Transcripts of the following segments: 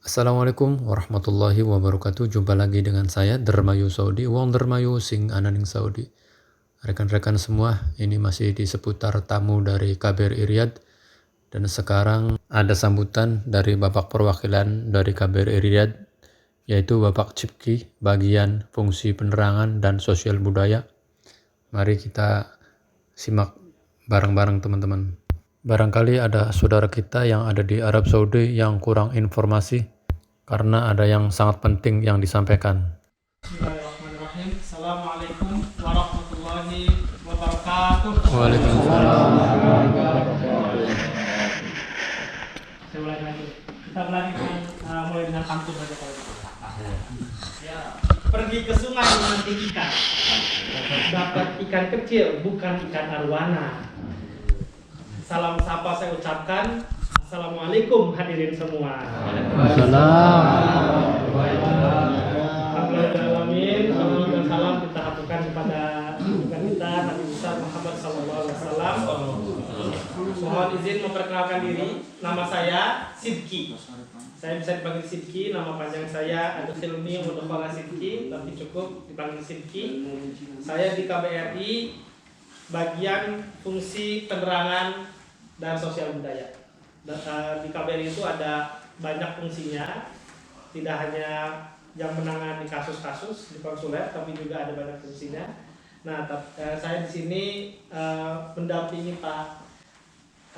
Assalamualaikum warahmatullahi wabarakatuh. Jumpa lagi dengan saya Dermayu Saudi, Wong Dermayu sing ananing Saudi. Rekan-rekan semua, ini masih di seputar tamu dari KBRI Riyadh, dan sekarang ada sambutan dari Bapak Perwakilan dari KBRI Riyadh, yaitu Bapak Cipki, bagian fungsi penerangan dan sosial budaya. Mari kita simak bareng-bareng teman-teman. Barangkali ada saudara kita yang ada di Arab Saudi yang kurang informasi, karena ada yang sangat penting yang disampaikan. Bismillahirrahmanirrahim. Assalamualaikum warahmatullahi wabarakatuh. Waalaikumsalam. Saya ulangi lagi. Kita ulangi mulai dengan pantun saja kalau gitu. Ya. Pergi ke sungai memanting ikan. Dapat ikan kecil, bukan ikan arwana. Salam sapa saya ucapkan. Assalamualaikum hadirin semua. Alhamdulillah, salawat dan salam kita haturkan kepada junjungan kita Nabi besar Muhammad SAW. Mohon izin memperkenalkan diri. Nama saya Sidki. Saya bisa dipanggil Sidki. Nama panjang saya Adul Hilmi Mudofala Sidki, tapi cukup dipanggil Sidki. Saya di KBRI bagian fungsi penerangan dan sosial budaya. Di KBRI itu ada banyak fungsinya, tidak hanya yang menangani kasus-kasus di konsuler, tapi juga ada banyak fungsinya. Nah, saya di sini mendampingi Pak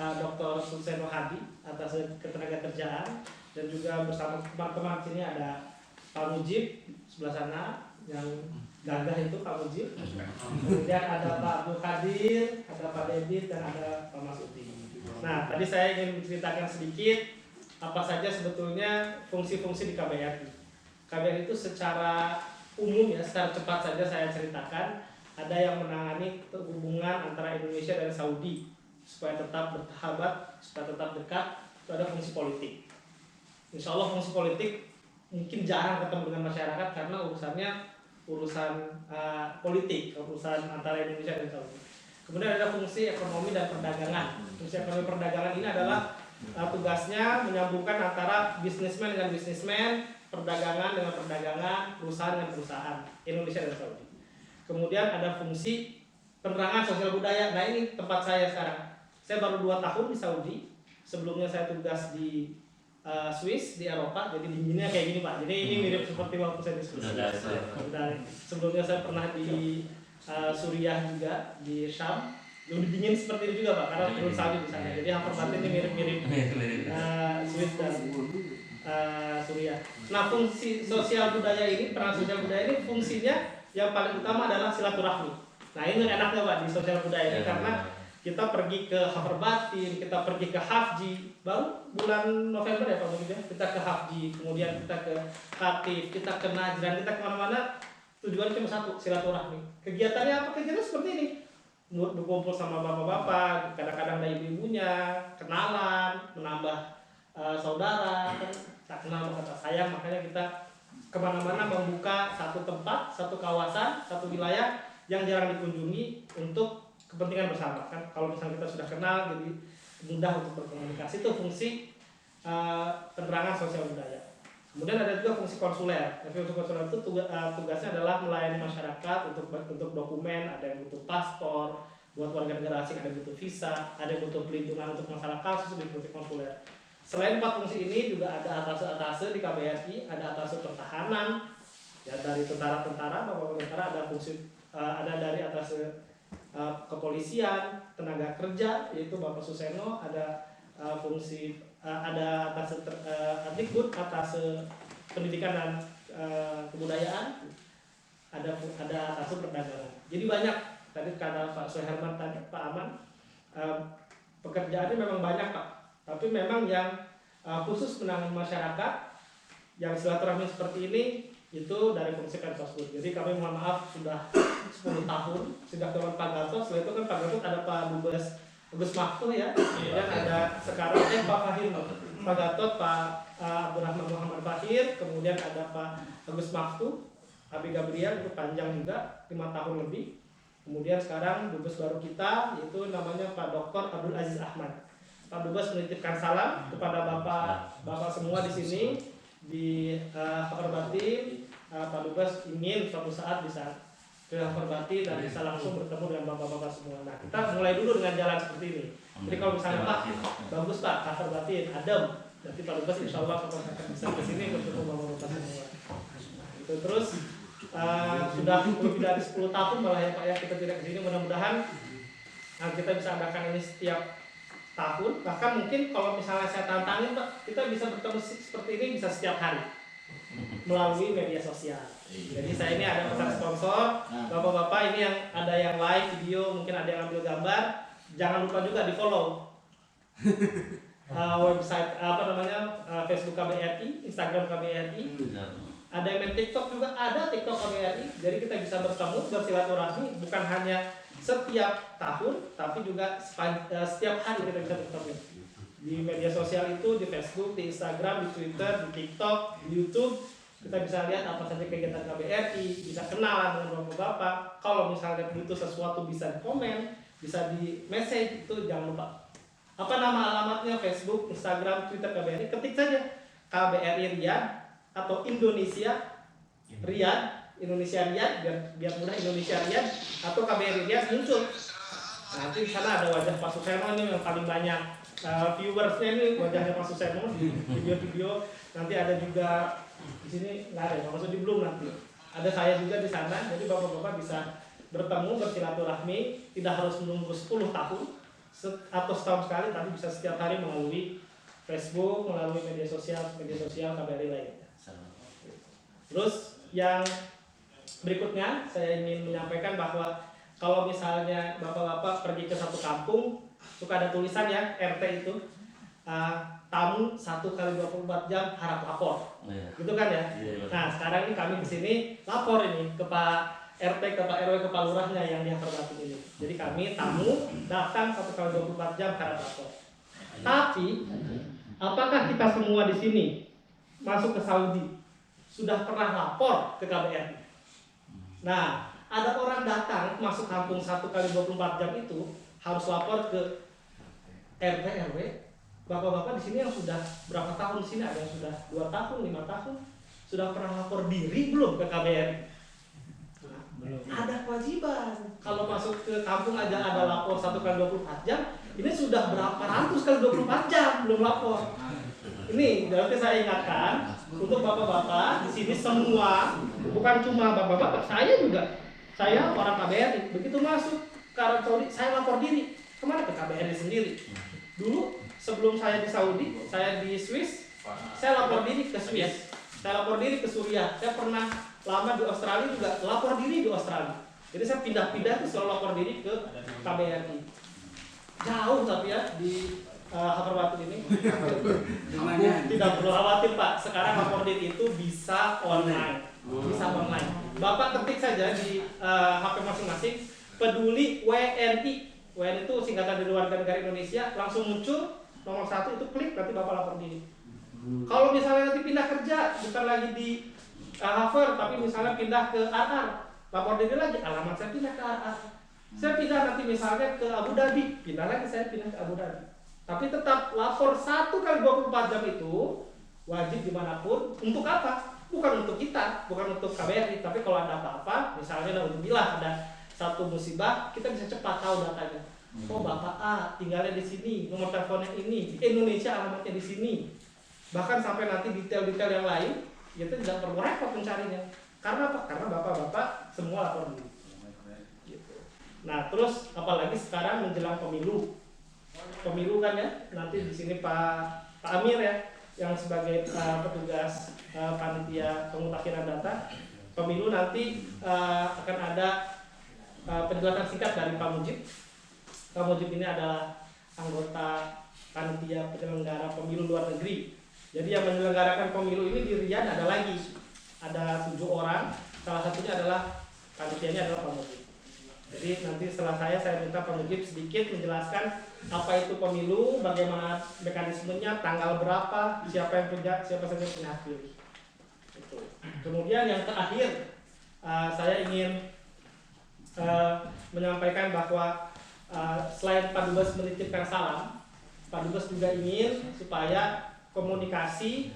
Dr. Suseno Hadi atas ketenagakerjaan, dan juga bersama teman-teman sini ada Pak Mujib sebelah sana yang gagah itu Pak Mujib. Kemudian ada Pak Abdul Kadir, ada Pak Dedit, dan ada Pak Masuti. Nah, tadi saya ingin menceritakan sedikit apa saja sebetulnya fungsi-fungsi di KBRI. KBRI itu secara umum ya, secara cepat saja saya ceritakan, ada yang menangani hubungan antara Indonesia dan Saudi supaya tetap bersahabat, supaya tetap dekat. Itu ada fungsi politik. Insya Allah fungsi politik mungkin jarang ketemu dengan masyarakat karena urusan politik, urusan antara Indonesia dan Saudi. Kemudian ada fungsi ekonomi dan perdagangan. Fungsi ekonomi perdagangan ini adalah tugasnya menyambungkan antara bisnismen dengan bisnismen, perdagangan dengan perdagangan, perusahaan dengan perusahaan, Indonesia dan Saudi. Kemudian ada fungsi penerangan sosial budaya. Nah, ini tempat saya sekarang. Saya baru 2 tahun di Saudi. Sebelumnya saya tugas di Swiss, di Eropa. Jadi dinginnya kayak gini, Pak. Jadi ini mirip seperti waktu saya di Swiss. Sebelumnya saya pernah di Suriah juga, di Syam. Lebih dingin seperti ini juga, Pak, karena turun salju di sana. Jadi hampir batin ini mirip-mirip Swiss dan Suriah. Nah, fungsi sosial budaya ini, peran sosial budaya ini fungsinya yang paling utama adalah silaturahmi. Nah, ini enaknya, Pak, di sosial budaya ini karena kita pergi ke Hafarbatin, kita pergi ke Hafji, baru bulan November ya Pak Mujib, kita ke Hafji, kemudian kita ke Khatib, kita ke Najran, kita kemana-mana, tujuannya cuma satu, silaturahmi. Kegiatannya apa? Kegiatan seperti ini, berkumpul sama bapak-bapak, kadang-kadang ada ibu-ibunya, kenalan, menambah saudara, kan tak kenal maka tak sayang. Makanya kita kemana-mana membuka satu tempat, satu kawasan, satu wilayah yang jarang dikunjungi untuk kepentingan bersama. Kan kalau misalnya kita sudah kenal, jadi mudah untuk berkomunikasi. Itu fungsi penerangan sosial budaya. Kemudian ada juga fungsi konsuler. Fungsi konsuler itu tugasnya adalah melayani masyarakat untuk dokumen. Ada yang butuh paspor buat warga negara asing, ada yang butuh visa, ada yang butuh pelindungan untuk masalah kasus di fungsi konsuler. Selain 4 fungsi ini juga ada atase-atase di KBRI, ada atase pertahanan, ya dari tentara-tentara, bapak tentara, ada fungsi ada dari atase kepolisian, tenaga kerja yaitu Bapak Suseno, ada fungsi ada atase Adikbud, atase pendidikan dan kebudayaan, ada atase perdagangan. Jadi banyak tadi kata Pak Soeherman tadi, Pak Aman, pekerjaannya memang banyak, Pak. Tapi memang yang khusus menangani masyarakat yang silaturahmi seperti ini itu dari fungsi Pensosbud. Jadi kami mohon maaf sudah 10 tahun sudah dengan Pak Gatot. Setelah itu kan Pak Gatot ada Pak Dubes Agus Maftuh ya. Kemudian ada sekarang Pak Fahir, Pak Gatot, Pak Abdurrahman Muhammad Fahir, kemudian ada Pak Agus Maftuh, Abi Gabriel, itu panjang juga 5 tahun lebih. Kemudian sekarang Dubes baru kita yaitu namanya Pak Dr. Abdul Aziz Ahmad. Pak Dubes menitipkan salam kepada Bapak semua di sini di Khabar Batin, Pak Dubes ingin suatu saat bisa ke Khabar Batin dan bisa langsung bertemu dengan bapak-bapak semua. Nah, kita mulai dulu dengan jalan seperti ini. Jadi kalau misalnya Pak, bagus Pak, Khabar Batin, adem. Nanti Pak Dubes insya Allah akan bisa ke sini bertemu bapak-bapak semua. Itu terus sudah lebih dari 10 tahun malah ya Pak ya kita tidak ke sini. Mudah-mudahan kita bisa adakan ini setiap tahun. Bahkan mungkin kalau misalnya saya tantangin Pak, kita bisa bertemu seperti ini bisa setiap hari melalui media sosial. Jadi saya ini ada pesan sponsor, bapak-bapak ini yang ada yang live video, mungkin ada yang ambil gambar, jangan lupa juga di follow website Facebook KBRI, Instagram KBRI, ada yang main TikTok juga, ada TikTok KBRI. Jadi kita bisa bertemu bersilaturahmi bukan hanya setiap tahun, tapi juga setiap hari kita bisa bertemu di media sosial itu, di Facebook, di Instagram, di Twitter, di TikTok, di YouTube. Kita bisa lihat apa saja kegiatan KBRI, bisa kenalan dengan bapak-bapak. Kalau misalnya butuh sesuatu bisa di komen, bisa di message, itu jangan lupa. Apa nama alamatnya? Facebook, Instagram, Twitter KBRI. Ketik saja KBRI Riyadh atau Indonesia Riyadh, biar mudah, Indonesia Riyadh atau KBRI Riyadh muncul. Nanti di sana ada wajah Pak Suseno ini yang paling banyak viewersnya, ini wajahnya Pak Suseno di video-video. Nanti ada juga di sini, nggak ada, maksud di belum nanti. Ada saya juga di sana, jadi bapak-bapak bisa bertemu, bersilaturahmi, tidak harus menunggu 10 tahun atau setahun sekali, tapi bisa setiap hari melalui Facebook, melalui media sosial KBRI lainnya. Terus yang berikutnya saya ingin menyampaikan bahwa kalau misalnya bapak-bapak pergi ke satu kampung, suka ada tulisan ya RT itu, tamu 1x24 jam harap lapor, gitu kan ya. Nah sekarang ini kami di sini lapor ini ke Pak RT, ke Pak RW, ke Pak Lurahnya yang di Khabar Batin ini. Jadi kami tamu datang 1x24 jam harap lapor. Tapi apakah kita semua di sini masuk ke Saudi sudah pernah lapor ke KBRI? Nah, ada orang datang masuk kampung 1x24 jam itu harus lapor ke RT RW. Bapak-bapak di sini yang sudah berapa tahun di sini, ada yang sudah 2 tahun, 5 tahun, sudah pernah lapor diri belum ke KBRI? Nah, belum. Ada kewajiban. Kalau masuk ke kampung aja ada lapor 1x24 jam, ini sudah berapa ratus kali 24 jam belum lapor. Ini berarti saya ingatkan untuk bapak-bapak di sini semua, bukan cuma bapak-bapak, saya juga. Saya orang KBRI, begitu masuk ke Arab Saudi, saya lapor diri. Kemana? Ke KBRI sendiri. Dulu sebelum saya di Saudi, saya di Swiss, saya lapor diri ke Swiss. Saya lapor diri ke Suriah. Saya pernah lama di Australia juga lapor diri di Australia. Jadi saya pindah-pindah tuh selalu lapor diri ke KBRI. Jauh tapi ya di Khabar Batin ini. Tidak perlu khawatir Pak. Sekarang lapor diri itu bisa online. Bisa online. Bapak ketik saja di HP masing-masing peduli WNI. WNI itu singkatan dari warga negara Indonesia, langsung muncul nomor 1 itu, klik nanti Bapak lapor diri. Kalau misalnya nanti pindah kerja, bukan lagi di Harvard, tapi misalnya pindah ke RR, lapor diri lagi, alamat saya pindah ke RR. Saya pindah nanti misalnya ke Abu Dhabi, pindah lagi saya pindah ke Abu Dhabi. Tapi tetap lapor 1x24 jam itu wajib dimanapun. Untuk apa? Bukan untuk kita, bukan untuk KBRI, tapi kalau ada apa-apa, misalnya alhamdulillah ada satu musibah, kita bisa cepat tahu datanya. Oh Bapak A tinggalnya di sini, nomor teleponnya ini, di Indonesia alamatnya di sini. Bahkan sampai nanti detail-detail yang lain, kita tidak perlu repot mencarinya. Karena apa? Karena bapak-bapak semua lapor dulu. Gitu. Nah terus apalagi sekarang menjelang pemilu kan ya, nanti di sini Pak Amir ya, yang sebagai petugas panitia pemutakhiran data pemilu nanti akan ada penjelasan singkat dari Pak Mujib. Pak Mujib ini adalah anggota panitia penyelenggara pemilu luar negeri. Jadi yang menyelenggarakan pemilu ini di Riyadh ada 7 orang. Salah satunya adalah panitianya adalah Pak Mujib. Jadi nanti setelah saya minta Pak Mujib sedikit menjelaskan apa itu pemilu, bagaimana mekanismenya, tanggal berapa, siapa yang punya, siapa saja yang punya hak pilih. Itu. Kemudian yang terakhir saya ingin menyampaikan bahwa selain Pak Dubes menitipkan salam, Pak Dubes juga ingin supaya komunikasi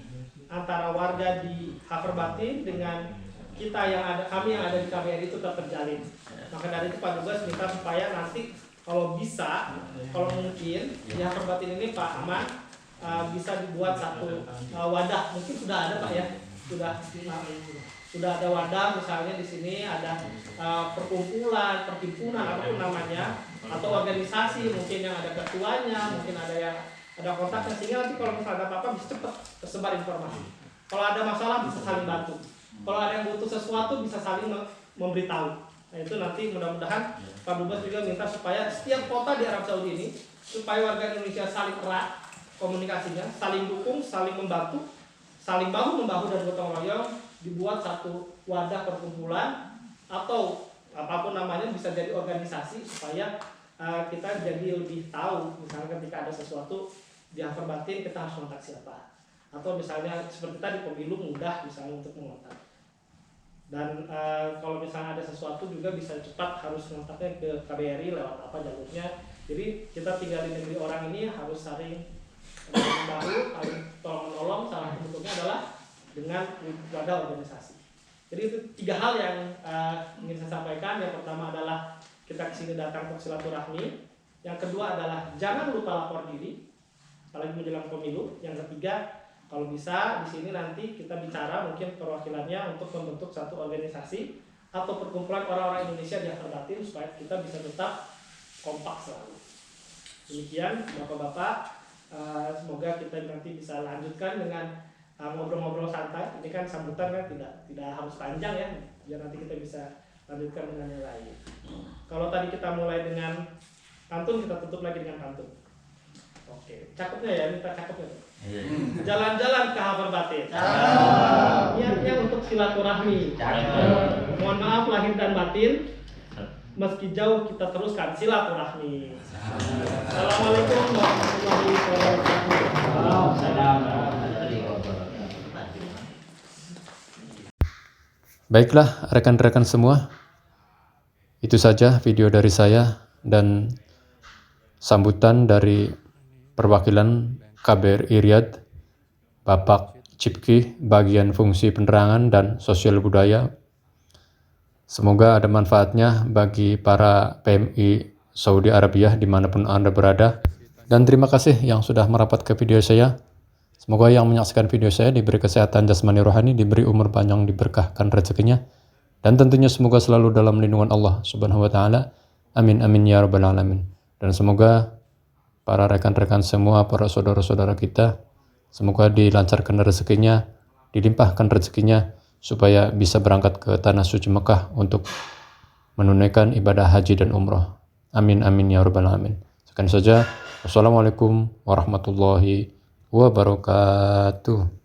antara warga di Haverbatin dengan kami yang ada di KBRI itu tetap terjalin. Maka dari itu Pak Dubes minta supaya nanti kalau bisa, kalau mungkin di Haverbatin ini Pak Aman bisa dibuat satu wadah. Mungkin sudah ada Pak ya, sudah ada wadah, misalnya di sini ada perkumpulan, perhimpunan apapun namanya, atau organisasi mungkin yang ada ketuanya, mungkin ada yang ada kontaknya, sehingga nanti kalau misalnya ada apa-apa bisa cepat tersebar informasi. Kalau ada masalah bisa saling bantu. Kalau ada yang butuh sesuatu bisa saling memberitahu. Nah itu nanti mudah-mudahan Pak Dubes juga minta supaya setiap kota di Arab Saudi ini supaya warga Indonesia saling erat komunikasinya, saling dukung, saling membantu, saling bahu membahu dan gotong royong, dibuat satu wadah perkumpulan atau apapun namanya, bisa jadi organisasi supaya kita jadi lebih tahu misalnya ketika ada sesuatu di Haverbatin kita harus kontak siapa, atau misalnya seperti tadi pemilu mudah misalnya untuk mengontak. Dan kalau misalnya ada sesuatu juga bisa cepat harus kontaknya ke KBRI lewat apa jalurnya. Jadi kita tinggal di negeri orang ini harus saling membahu, saling tolong menolong. Salah satu bentuknya adalah dengan wadah organisasi. Jadi itu 3 hal yang ingin saya sampaikan. Yang pertama adalah kita kesini datang untuk silaturahmi. Yang kedua adalah jangan lupa lapor diri, apalagi menjelang pemilu. Yang ketiga, kalau bisa di sini nanti kita bicara mungkin perwakilannya untuk membentuk satu organisasi atau perkumpulan orang-orang Indonesia di Haverbatin supaya kita bisa tetap kompak selalu. Demikian Bapak-bapak, semoga kita nanti bisa lanjutkan dengan ngobrol-ngobrol santai. Ini kan sambutan kan tidak harus panjang ya, biar nanti kita bisa lanjutkan dengan yang lain. Kalau tadi kita mulai dengan pantun, kita tutup lagi dengan pantun. Oke, cakepnya ya, minta cakepnya. Jalan-jalan ke Haverbatin. Niatnya untuk silaturahmi. Mohon maaf lahir dan batin. Meski jauh kita teruskan silaturahmi. Assalamualaikum warahmatullahi wabarakatuh. Baiklah rekan-rekan semua, itu saja video dari saya dan sambutan dari perwakilan KBRI Riyadh, Bapak Cipki, bagian fungsi penerangan dan sosial budaya. Semoga ada manfaatnya bagi para PMI Saudi Arabia dimanapun Anda berada. Dan terima kasih yang sudah merapat ke video saya. Semoga yang menyaksikan video saya diberi kesehatan jasmani rohani, diberi umur panjang, diberkahkan rezekinya. Dan tentunya semoga selalu dalam lindungan Allah Subhanahu wa Ta'ala. Amin amin ya rabbal alamin. Dan semoga para rekan-rekan semua, para saudara-saudara kita, semoga dilancarkan rezekinya, dilimpahkan rezekinya, supaya bisa berangkat ke Tanah Suci Mekah untuk menunaikan ibadah haji dan umrah. Amin amin ya rabbal alamin. Sekian saja. Wassalamualaikum warahmatullahi wabarakatuh.